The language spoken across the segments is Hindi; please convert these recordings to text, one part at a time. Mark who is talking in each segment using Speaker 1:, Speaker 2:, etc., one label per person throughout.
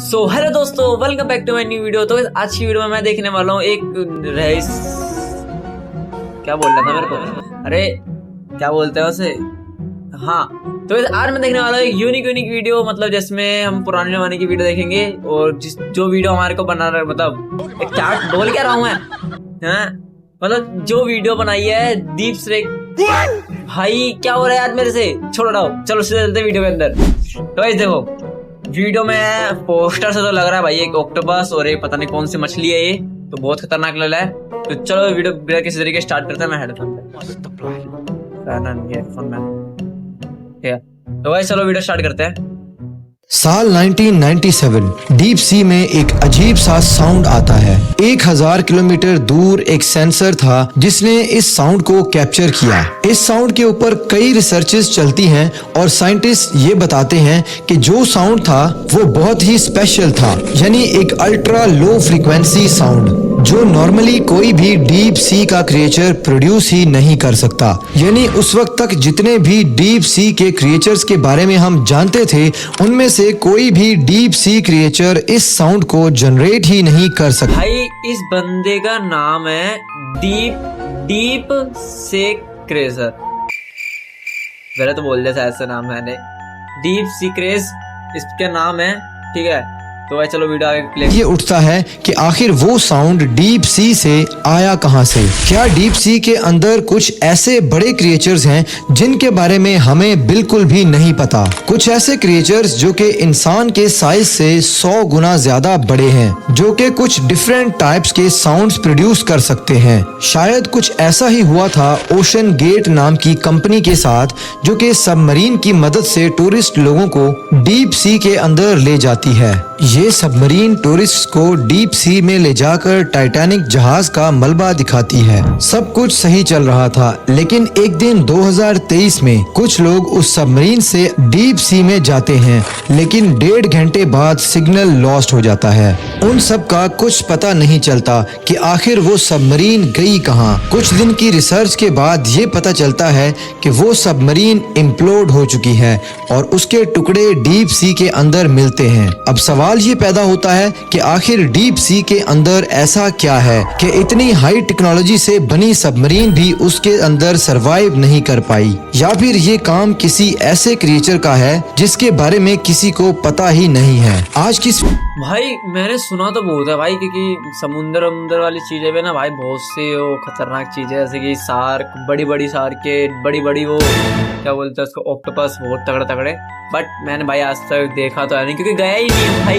Speaker 1: सो हेलो दोस्तों, welcome back to my new video. तो आज की वीडियो में मैं देखने वाला हूँ एक रईस, क्या बोल रहा था मेरे को, अरे क्या बोलते हैं उसे, हाँ। तो आज मैं देखने वाला हूँ एक यूनिक वीडियो, मतलब जिसमें हम पुराने जमाने की वीडियो देखेंगे और जो वीडियो हमारे को बना रहा, मतलब एक चार्ट बोल क्या रहा हूँ मैं, हाँ, मतलब जो वीडियो बनाई है दीप श्रेक। भाई क्या हो रहा है यार मेरे से, छोड़ रहा हूँ, चलो सीधे चलते वीडियो के अंदर। तो ऐसे देखो वीडियो में पोस्टर से तो लग रहा है भाई एक ऑक्टोपस और एक पता नहीं कौन सी मछली है, ये तो बहुत खतरनाक लग रहा है। तो चलो वीडियो बिना किसी तरीके स्टार्ट करते हैं। मैं हेडफोन पे, तो भाई चलो वीडियो स्टार्ट करते हैं।
Speaker 2: साल 1997 डीप सी में एक अजीब सा साउंड आता है। 1000 किलोमीटर दूर एक सेंसर था जिसने इस साउंड को कैप्चर किया। इस साउंड के ऊपर कई रिसर्चेस चलती हैं और साइंटिस्ट ये बताते हैं कि जो साउंड था वो बहुत ही स्पेशल था, यानी एक अल्ट्रा लो फ्रीक्वेंसी साउंड जो नॉर्मली कोई भी डीप सी का क्रिएचर प्रोड्यूस ही नहीं कर सकता। यानी उस वक्त तक जितने भी डीप सी के क्रिएचर्स के बारे में हम जानते थे उनमें से कोई भी डीप सी क्रिएचर इस साउंड को जनरेट ही नहीं कर सकता।
Speaker 1: भाई इस बंदे का नाम है डीप सी क्रेजर, मेरा तो बोल दिया ऐसा नाम है, डीप सी क्रेज इसका नाम है, ठीक है। तो भाई चलो वीडियो आगे प्ले।
Speaker 2: ये उठता है कि आखिर वो साउंड डीप सी से आया कहां से। क्या डीप सी के अंदर कुछ ऐसे बड़े क्रिएचर्स हैं जिनके बारे में हमें बिल्कुल भी नहीं पता। कुछ ऐसे क्रिएचर्स जो कि इंसान के साइज से 100 गुना ज्यादा बड़े हैं, जो कि कुछ डिफरेंट टाइप्स के साउंड्स प्रोड्यूस कर सकते हैं। शायद कुछ ऐसा ही हुआ था ओशन गेट नाम की कंपनी के साथ, जो कि सबमरीन की मदद से टूरिस्ट लोगों को डीप सी के अंदर ले जाती है। ये सबमरीन टूरिस्ट को डीप सी में ले जाकर टाइटैनिक जहाज का मलबा दिखाती है। सब कुछ सही चल रहा था, लेकिन एक दिन 2023 में कुछ लोग उस सबमरीन से डीप सी में जाते हैं, लेकिन 1.5 घंटे बाद सिग्नल लॉस्ट हो जाता है। उन सब का कुछ पता नहीं चलता कि आखिर वो सबमरीन गई कहाँ। कुछ दिन की रिसर्च के बाद ये पता चलता है कि वो सबमरीन इम्प्लोड हो चुकी है और उसके टुकड़े डीप सी के अंदर मिलते हैं। अब सवाल ये पैदा होता है कि आखिर डीप सी के अंदर ऐसा क्या है कि इतनी हाई टेक्नोलॉजी से बनी सबमरीन भी उसके अंदर सरवाइव नहीं कर पाई, या फिर ये काम किसी ऐसे क्रिएचर का है जिसके बारे में किसी को पता ही नहीं है। आज की
Speaker 1: भाई मैंने सुना तो बहुत है भाई, क्योंकि समुंदर वाली चीजें पे ना भाई बहुत से वो खतरनाक चीजें, जैसे कि शार्क, बड़ी शार्क, बड़ी वो क्या बोलते हैं उसको, ऑक्टोपस, बहुत तगड़े। बट मैंने भाई आज तक देखा तो है नहीं, क्योंकि गया ही नहीं भाई,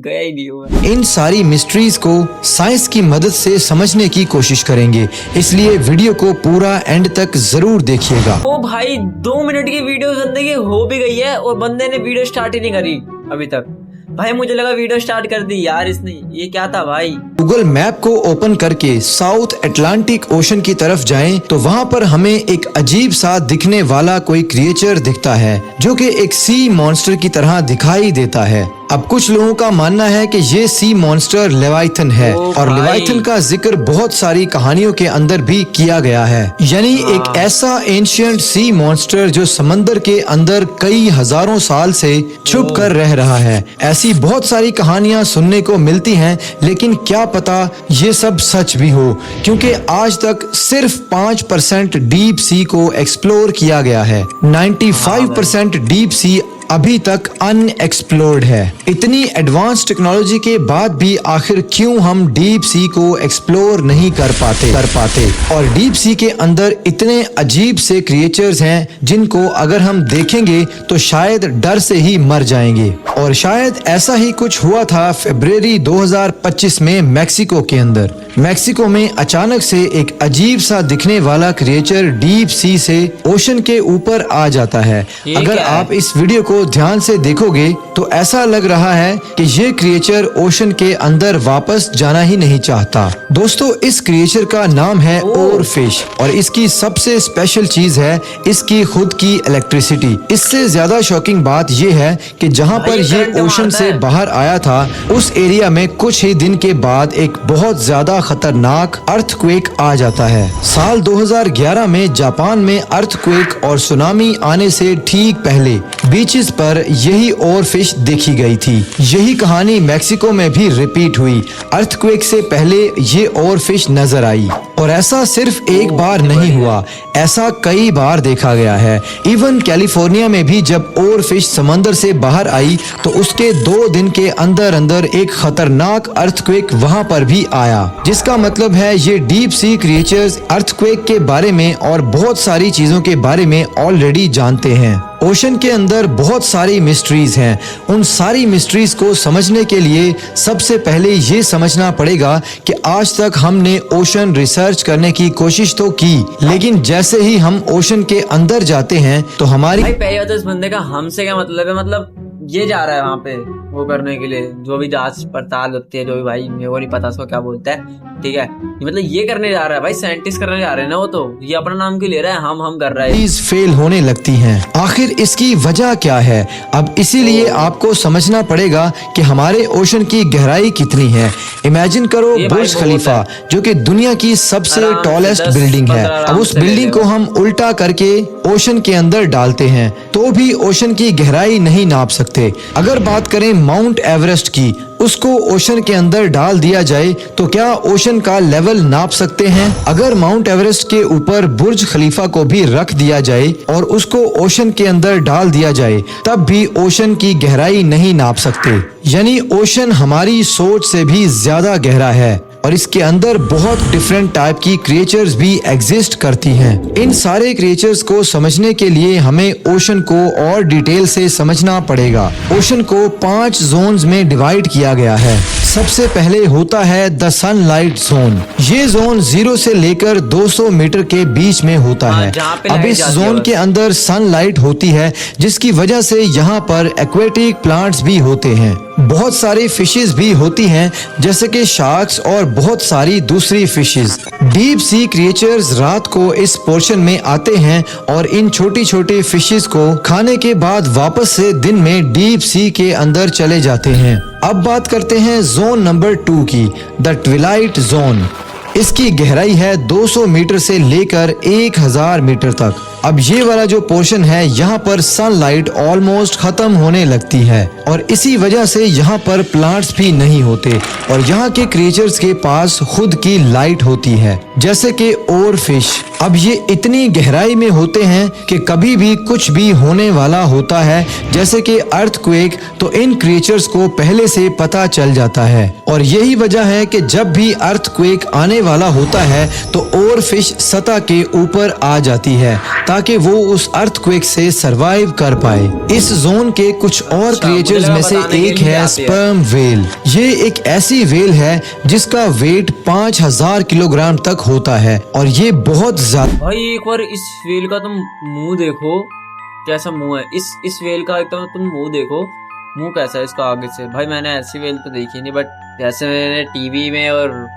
Speaker 1: गया ही नहीं हुआ।
Speaker 2: इन सारी मिस्ट्रीज को साइंस की मदद से समझने की कोशिश करेंगे, इसलिए वीडियो को पूरा एंड तक जरूर देखिएगा।
Speaker 1: ओ भाई 2 मिनट की वीडियो जिंदगी हो भी गई है और बंदे ने वीडियो स्टार्ट ही नहीं करी अभी तक। भाई मुझे लगा वीडियो स्टार्ट कर दी यार इसने, ये क्या था भाई।
Speaker 2: गूगल मैप को ओपन करके साउथ अटलांटिक ओशन की तरफ जाएं तो वहाँ पर हमें एक अजीब सा दिखने वाला कोई क्रिएचर दिखता है, जो कि एक सी मॉन्स्टर की तरह दिखाई देता है। अब कुछ लोगों का मानना है कि ये सी मॉन्स्टर लेवाइथन है, और लेवाइथन का जिक्र बहुत सारी कहानियों के अंदर भी किया गया है। यानी एक ऐसा एंशिएंट सी मॉन्स्टर जो समंदर के अंदर कई हजारों साल से छुप कर रह रहा है। ऐसी बहुत सारी कहानियां सुनने को मिलती हैं, लेकिन क्या पता ये सब सच भी हो, क्योंकि आज तक सिर्फ 5% डीप सी को एक्सप्लोर किया गया है। 95% डीप सी अभी तक अनएक्सप्लोर्ड है। इतनी एडवांस टेक्नोलॉजी के बाद भी आखिर क्यों हम डीप सी को एक्सप्लोर नहीं कर पाते। और डीप सी के अंदर इतने अजीब से क्रिएचर्स हैं जिनको अगर हम देखेंगे तो शायद डर से ही मर जाएंगे। और शायद ऐसा ही कुछ हुआ था फरवरी 2025 में मैक्सिको के अंदर। मैक्सिको में अचानक से एक अजीब सा दिखने वाला क्रिएचर डीप सी से ओशन के ऊपर आ जाता है। अगर आप इस वीडियो को ध्यान से देखोगे तो ऐसा लग रहा है कि ये क्रिएचर ओशन के अंदर वापस जाना ही नहीं चाहता। दोस्तों इस क्रिएचर का नाम है ओरफिश, और इसकी सबसे स्पेशल चीज है इसकी खुद की इलेक्ट्रिसिटी। इससे ज्यादा शॉकिंग बात ये है कि जहाँ पर ये ओशन से बाहर आया था उस एरिया में कुछ ही दिन के बाद एक बहुत ज्यादा खतरनाक अर्थक्वेक आ जाता है। साल 2011 में जापान में अर्थक्वेक और सुनामी आने से ठीक पहले बीचेस पर यही और फिश देखी गई थी। यही कहानी मैक्सिको में भी रिपीट हुई। अर्थक्वेक से पहले ये और फिश नजर आई और ऐसा सिर्फ एक बार नहीं हुआ, ऐसा कई बार देखा गया है। इवन कैलिफोर्निया में भी जब और फिश समंदर से बाहर आई तो उसके 2 दिन के अंदर अंदर एक खतरनाक अर्थक्वेक वहां पर भी आया, जिसका मतलब है ये डीप सी क्रिएचर्स अर्थक्वेक के बारे में और बहुत सारी चीजों के बारे में ऑलरेडी जानते हैं। ओशन के अंदर बहुत सारी मिस्ट्रीज हैं। उन सारी मिस्ट्रीज को समझने के लिए सबसे पहले ये समझना पड़ेगा कि आज तक हमने ओशन रिसर्च करने की कोशिश तो की, लेकिन जैसे ही हम ओशन के अंदर जाते हैं तो हमारी
Speaker 1: भाई पहले तो इस बंदे का हमसे क्या मतलब है, मतलब ये जा रहा है वहाँ पे वो करने के लिए, जो भी जांच पड़ताल होती है, जो भी, भाई मेरे को नहीं पता उसको क्या बोलता है, ठीक है, मतलब ये करने जा रहा है भाई, साइंटिस्ट करने जा रहे हैं ना वो, तो ये अपना नाम क्यों ले रहा है, हम कर रहा है।
Speaker 2: चीज फेल होने लगती हैं। आखिर इसकी वजह क्या है? अब इसीलिए आपको समझना पड़ेगा कि हमारे ओशन की गहराई कितनी है। इमेजिन करो बुर्ज खलीफा, जो कि दुनिया की सबसे टॉलेस्ट बिल्डिंग है। अब उस बिल्डिंग को हम उल्टा करके ओशन के अंदर डालते हैं तो भी ओशन की गहराई नहीं नाप सकते। अगर बात करें माउंट एवरेस्ट की, उसको ओशन के अंदर डाल दिया जाए तो क्या ओशन का लेवल नाप सकते हैं? अगर माउंट एवरेस्ट के ऊपर बुर्ज खलीफा को भी रख दिया जाए और उसको ओशन के अंदर डाल दिया जाए तब भी ओशन की गहराई नहीं नाप सकते। यानी ओशन हमारी सोच से भी ज्यादा गहरा है और इसके अंदर बहुत डिफरेंट टाइप की क्रिएचर्स भी एग्जिस्ट करती हैं। इन सारे क्रिएचर्स को समझने के लिए हमें ओशन को और डिटेल से समझना पड़ेगा। ओशन को 5 जोन्स में डिवाइड किया गया है। सबसे पहले होता है द सनलाइट जोन। ये जोन 0 से लेकर 200 मीटर के बीच में होता है। अब इस जोन के अंदर सनलाइट होती है, जिसकी वजह से यहाँ पर एक्वेटिक प्लांट्स भी होते हैं। बहुत सारी फिशेस भी होती हैं, जैसे कि शार्क्स और बहुत सारी दूसरी फिशेस। डीप सी क्रिएचर्स रात को इस पोर्शन में आते हैं और इन छोटी छोटी फिशेस को खाने के बाद वापस से दिन में डीप सी के अंदर चले जाते हैं। अब बात करते हैं जोन नंबर 2 की, द ट्विलाइट जोन। इसकी गहराई है 200 मीटर से लेकर 1000 मीटर तक। अब ये वाला जो पोर्शन है, यहाँ पर सनलाइट ऑलमोस्ट खत्म होने लगती है और इसी वजह से यहाँ पर प्लांट्स भी नहीं होते और यहाँ के क्रिएचर्स के पास खुद की लाइट होती है, जैसे कि और फिश। अब ये इतनी गहराई में होते हैं कि कभी भी कुछ भी होने वाला होता है, जैसे कि अर्थक्वेक, तो इन क्रिएचर्स को पहले से पता चल जाता है और यही वजह है कि जब भी अर्थक्वेक आने वाला होता है तो और फिश सतह के ऊपर आ जाती है ताकि वो उस अर्थक्वेक से सरवाइव कर पाए। इस जोन के कुछ और क्रिएचर्स में से एक है स्पर्म वेल। ये एक ऐसी वेल है जिसका वेट 5000 किलोग्राम तक होता है और ये बहुत ज्यादा।
Speaker 1: भाई एक बार इस वेल का तुम मुंह देखो, कैसा मुंह है इस वेल का, एकदम तुम मुंह देखो, मुंह कैसा है इसका आगे से। भाई मैंने ऐसी वेल तो देखी नहीं, बट जैसे मैंने टीवी में और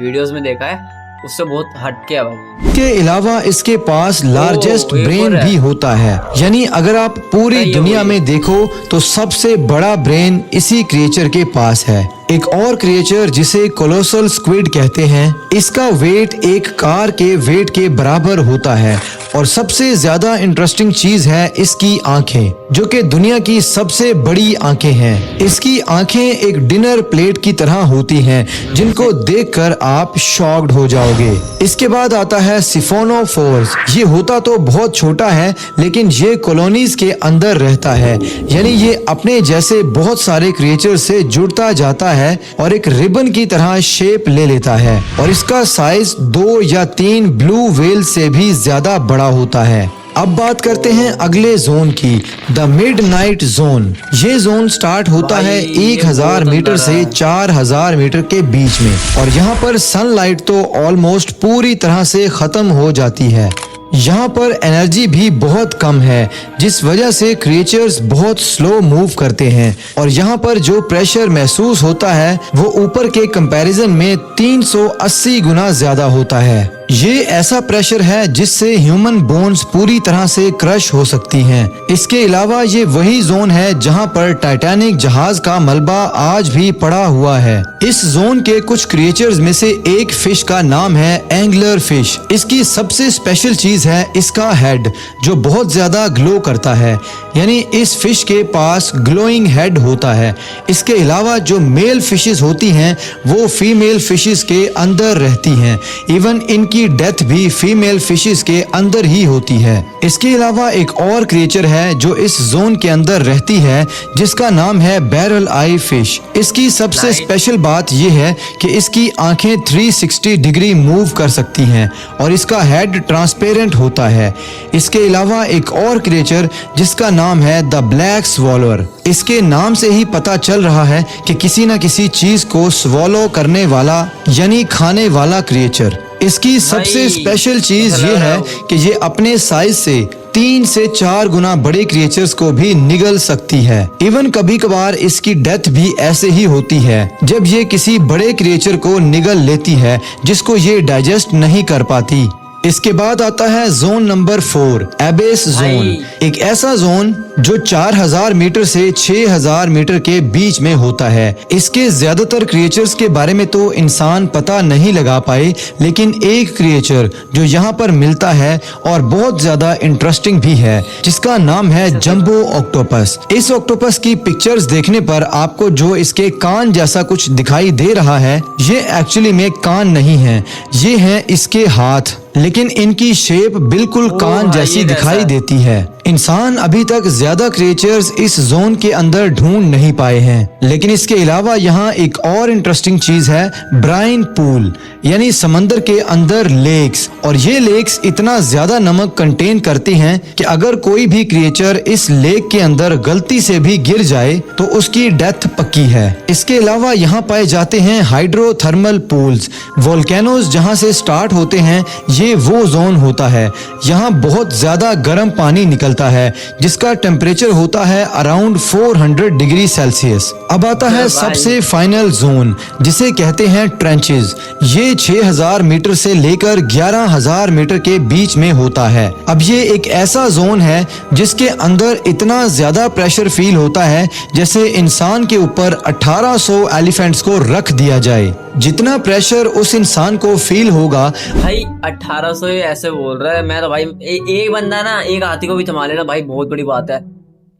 Speaker 1: वीडियोस में देखा है उससे बहुत हटके है भाई।
Speaker 2: के अलावा इसके पास लार्जेस्ट ब्रेन भी होता है। यानी अगर आप पूरी दुनिया में देखो तो सबसे बड़ा ब्रेन इसी क्रिएचर के पास है। एक और क्रिएचर जिसे कोलोसल स्क्विड कहते हैं, इसका वेट एक कार के वेट के बराबर होता है और सबसे ज्यादा इंटरेस्टिंग चीज है इसकी आंखें, जो कि दुनिया की सबसे बड़ी आंखें हैं। इसकी आंखें एक डिनर प्लेट की तरह होती हैं, जिनको देखकर आप शॉक्ड हो जाओगे। इसके बाद आता है सिफोनोफोर्स। ये होता तो बहुत छोटा है, लेकिन ये कॉलोनीज के अंदर रहता है, यानी ये अपने जैसे बहुत सारे क्रिएचर से जुड़ता जाता है और एक रिबन की तरह शेप ले लेता है और इसका साइज 2 या 3 ब्लू व्हेल से भी ज्यादा बड़ा होता है। अब बात करते हैं अगले जोन की, द मिडनाइट जोन। ये जोन स्टार्ट होता है 1000 मीटर से 4000 मीटर के बीच में और यहाँ पर सनलाइट तो ऑलमोस्ट पूरी तरह से खत्म हो जाती है। यहाँ पर एनर्जी भी बहुत कम है, जिस वजह से क्रिएचर्स बहुत स्लो मूव करते हैं और यहाँ पर जो प्रेशर महसूस होता है वो ऊपर के कंपैरिजन में 380 गुना ज्यादा होता है। ये ऐसा प्रेशर है जिससे ह्यूमन बोन्स पूरी तरह से क्रश हो सकती हैं। इसके अलावा ये वही जोन है जहां पर टाइटैनिक जहाज का मलबा आज भी पड़ा हुआ है। इस जोन के कुछ क्रिएचर्स में से एक फिश का नाम है एंगलर फिश। इसकी सबसे स्पेशल चीज है इसका हेड, जो बहुत ज्यादा ग्लो करता है, यानी इस फिश के पास ग्लोइंग हेड होता है। इसके अलावा जो मेल फिशेस होती हैं वो फीमेल फिशेस के अंदर रहती हैं। इवन इनकी डेथ भी फीमेल फिशेस के अंदर ही होती है। इसके अलावा एक और क्रिएचर है जो इस जोन के अंदर रहती है, जिसका नाम है बैरल आई फिश। इसकी सबसे स्पेशल बात यह है कि इसकी आंखें 360 डिग्री मूव कर सकती हैं और इसका हेड ट्रांसपेरेंट होता है। इसके अलावा एक और क्रिएचर जिसका नाम है द ब्लैक स्वॉलर। इसके नाम से ही पता चल रहा है कि किसी न किसी चीज को स्वॉलो करने वाला यानी खाने वाला क्रिएचर। इसकी सबसे स्पेशल चीज ये है कि ये अपने साइज से 3 से 4 गुना बड़े क्रिएचर्स को भी निगल सकती है। इवन कभी कभार इसकी डेथ भी ऐसे ही होती है जब ये किसी बड़े क्रिएचर को निगल लेती है जिसको ये डाइजेस्ट नहीं कर पाती। इसके बाद आता है जोन नंबर 4, एबेस जोन। एक ऐसा जोन जो 4000 मीटर से 6000 मीटर के बीच में होता है। इसके ज्यादातर क्रिएचर्स के बारे में तो इंसान पता नहीं लगा पाए, लेकिन एक क्रिएचर जो यहाँ पर मिलता है और बहुत ज्यादा इंटरेस्टिंग भी है, जिसका नाम है जंबो ऑक्टोपस। इस ऑक्टोपस की पिक्चर्स देखने पर आपको जो इसके कान जैसा कुछ दिखाई दे रहा है, ये एक्चुअली में कान नहीं है, ये है इसके हाथ, लेकिन इनकी शेप बिल्कुल कान जैसी दिखाई देती है। इंसान अभी तक ज्यादा क्रिएचर्स इस जोन के अंदर ढूंढ नहीं पाए हैं, लेकिन इसके अलावा यहाँ एक और इंटरेस्टिंग चीज है ब्राइन पूल, यानी समंदर के अंदर लेक्स। और ये लेक्स इतना ज्यादा नमक कंटेन करती हैं कि अगर कोई भी क्रिएचर इस लेक के अंदर गलती से भी गिर जाए तो उसकी डेथ पक्की है। इसके अलावा यहाँ पाए जाते हैं हाइड्रोथर्मल पूल्स। वोल्केनोज जहाँ से स्टार्ट होते हैं, ये वो जोन होता है। यहाँ बहुत ज्यादा गर्म पानी निकलता है जिसका टेम्परेचर होता है अराउंड 400 डिग्री सेल्सियस। अब आता है सबसे फाइनल जोन, जिसे कहते हैं ट्रेंचेस। ये 6000 मीटर से लेकर 11000 मीटर के बीच में होता है। अब ये एक ऐसा जोन है जिसके अंदर इतना ज्यादा प्रेशर फील होता है जैसे इंसान के ऊपर 1800 एलिफेंट्स को रख दिया जाए। जितना प्रेशर उस इंसान को फील होगा।
Speaker 1: भाई 1800 ऐसे बोल रहा है, मैं तो भाई एक बंदा ना एक हाथी को भी संभाले ना भाई, बहुत बड़ी बात है।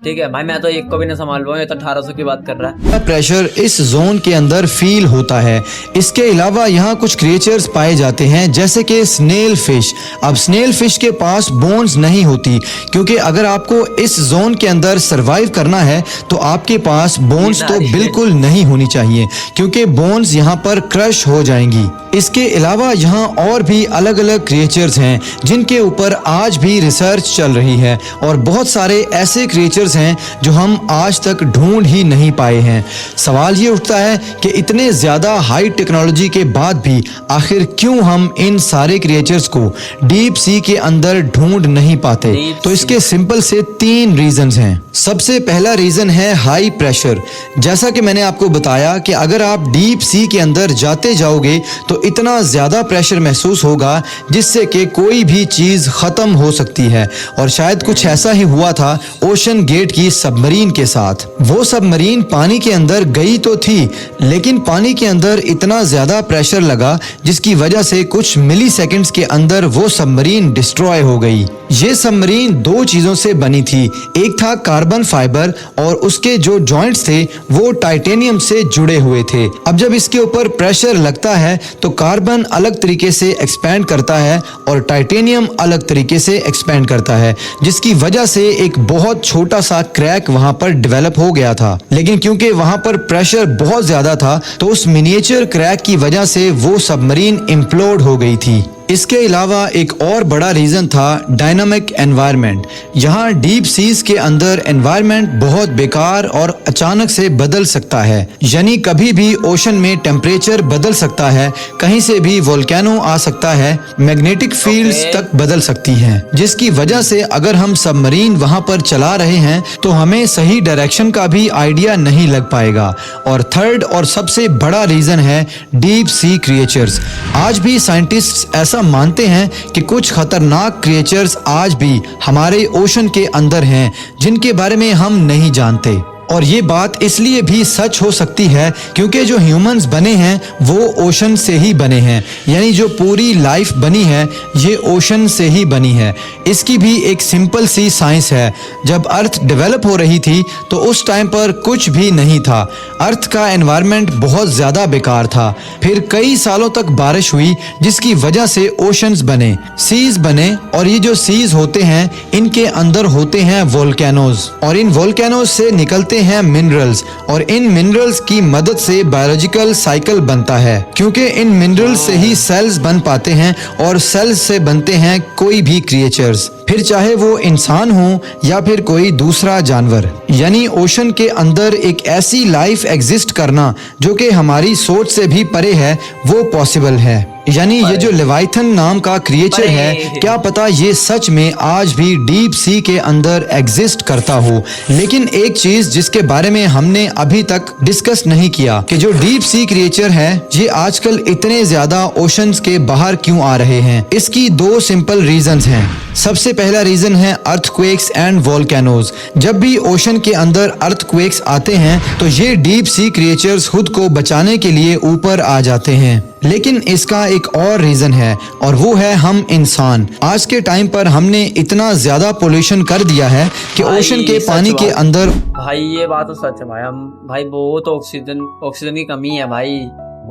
Speaker 1: ठीक है भाई, मैं तो एक को भी नहीं संभाल पाऊंगा, तो 1800 की बात कर रहा है।
Speaker 2: प्रेशर इस जोन के अंदर फील होता है। इसके अलावा यहाँ कुछ क्रिएचर्स पाए जाते हैं जैसे कि स्नेल फिश। अब स्नेल फिश के पास बोन्स नहीं होती, क्योंकि अगर आपको इस जोन के अंदर सरवाइव करना है तो आपके पास बोन्स तो बिल्कुल नहीं होनी चाहिए, क्योंकि बोन्स यहाँ पर क्रश हो जाएंगी। इसके अलावा यहाँ और भी अलग अलग क्रिएचर्स हैं जिनके ऊपर आज भी रिसर्च चल रही है, और बहुत सारे ऐसे क्रिएचर्स हैं जो हम आज तक ढूंढ ही नहीं पाए हैं। सवाल ये उठता है कि इतने ज्यादा हाई टेक्नोलॉजी के बाद भी आखिर क्यों हम इन सारे क्रिएचर्स को डीप सी के अंदर ढूंढ नहीं पाते? तो इसके सिंपल से 3 रीजंस हैं। सबसे पहला रीजन है हाई प्रेशर। जैसा कि मैंने आपको बताया कि अगर आप डीप सी के अंदर जाते जाओगे तो इतना ज्यादा प्रेशर महसूस होगा जिससे कि कोई भी चीज खत्म हो सकती है, और शायद कुछ ऐसा ही हुआ था ओशन गेट की सबमरीन के साथ। वो सबमरीन पानी के अंदर गई तो थी, लेकिन पानी के अंदर इतना ज्यादा प्रेशर लगा जिसकी वजह से कुछ मिली सेकेंड्स के अंदर वो सबमरीन डिस्ट्रॉय हो गई। ये सबमरीन 2 चीजों से बनी थी, एक था कार्बन फाइबर और उसके जो जॉइंट्स थे वो टाइटेनियम से जुड़े हुए थे। अब जब इसके ऊपर प्रेशर लगता है तो कार्बन अलग तरीके से एक्सपैंड करता है और टाइटेनियम अलग तरीके से एक्सपैंड करता है, जिसकी वजह से एक बहुत छोटा सा क्रैक वहां पर डेवलप हो गया था। लेकिन क्योंकि वहां पर प्रेशर बहुत ज्यादा था तो उस मिनिएचर क्रैक की वजह से वो सबमरीन इम्प्लोड हो गई थी। इसके अलावा एक और बड़ा रीजन था डायनामिक एनवायरनमेंट। यहाँ डीप सीज के अंदर एनवायरनमेंट बहुत बेकार और अचानक से बदल सकता है, यानी कभी भी ओशन में टेम्परेचर बदल सकता है, कहीं से भी वोल्केनो आ सकता है, मैग्नेटिक फील्ड्स तक बदल सकती हैं, जिसकी वजह से अगर हम सबमरीन वहां पर चला रहे हैं तो हमें सही डायरेक्शन का भी आइडिया नहीं लग पाएगा। और थर्ड और सबसे बड़ा रीजन है डीप सी क्रिएचर्स। आज भी साइंटिस्ट्स ऐसा हम मानते हैं कि कुछ खतरनाक क्रिएचर्स आज भी हमारे ओशन के अंदर हैं जिनके बारे में हम नहीं जानते। और ये बात इसलिए भी सच हो सकती है क्योंकि जो ह्यूमंस बने हैं वो ओशन से ही बने हैं, यानी जो पूरी लाइफ बनी है ये ओशन से ही बनी है। इसकी भी एक सिंपल सी साइंस है। जब अर्थ डेवलप हो रही थी तो उस टाइम पर कुछ भी नहीं था, अर्थ का एनवायरनमेंट बहुत ज़्यादा बेकार था। फिर कई सालों तक बारिश हुई जिसकी वजह से ओशंस बने, सीज बने, और ये जो सीज होते हैं इनके अंदर होते हैं वोल्केनोज, और इन वोल्केनोज से निकलते हैं मिनरल्स, और इन मिनरल्स की मदद से बायोलॉजिकल साइकिल बनता है क्योंकि इन मिनरल्स से ही सेल्स बन पाते हैं और सेल्स से बनते हैं कोई भी क्रिएचर्स, फिर चाहे वो इंसान हो या फिर कोई दूसरा जानवर। यानी ओशन के अंदर एक ऐसी लाइफ एग्जिस्ट करना जो कि हमारी सोच से भी परे है वो पॉसिबल है। यानी ये जो लेवाइथन नाम का क्रिएचर है, क्या पता ये सच में आज भी डीप सी के अंदर एग्जिस्ट करता हो। लेकिन एक चीज जिसके बारे में हमने अभी तक डिस्कस नहीं किया कि जो डीप सी क्रिएचर है ये आजकल इतने ज्यादा ओशंस के बाहर क्यों आ रहे हैं। इसकी दो सिंपल रीजंस हैं। सबसे पहला रीजन है अर्थक्वेक्स एंड वोल्केनोज। जब भी ओशन के अंदर अर्थक्वेक्स आते हैं तो ये डीप सी क्रिएचर्स खुद को बचाने के लिए ऊपर आ जाते हैं। लेकिन इसका एक और रीजन है और वो है हम इंसान। आज के टाइम पर हमने इतना ज्यादा पोल्यूशन कर दिया है कि ओशन के पानी के अंदर,
Speaker 1: भाई ये बात तो सच है भाई, हम भाई बहुत ऑक्सीजन की कमी है भाई,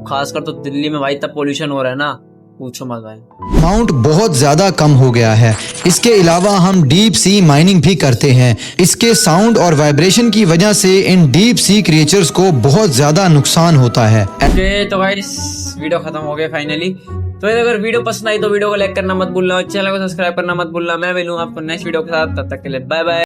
Speaker 1: खासकर तो दिल्ली में भाई इतना पोल्यूशन हो रहा है ना, पूछो मत भाई।
Speaker 2: अमाउंट बहुत ज्यादा कम हो गया है। इसके अलावा हम डीप सी माइनिंग भी करते हैं। इसके साउंड और वाइब्रेशन की वजह से इन डीप सी क्रिएचर्स को बहुत ज्यादा नुकसान होता है।
Speaker 1: तो भाई वीडियो खत्म हो गया फाइनली। तो अगर वीडियो पसंद आई तो वीडियो को लाइक करना मत भूलना और चैनल को सब्सक्राइब करना मत भूलना। मैं मिलूंगा आपको नेक्स्ट वीडियो के साथ, तब तक के लिए बाय बाय।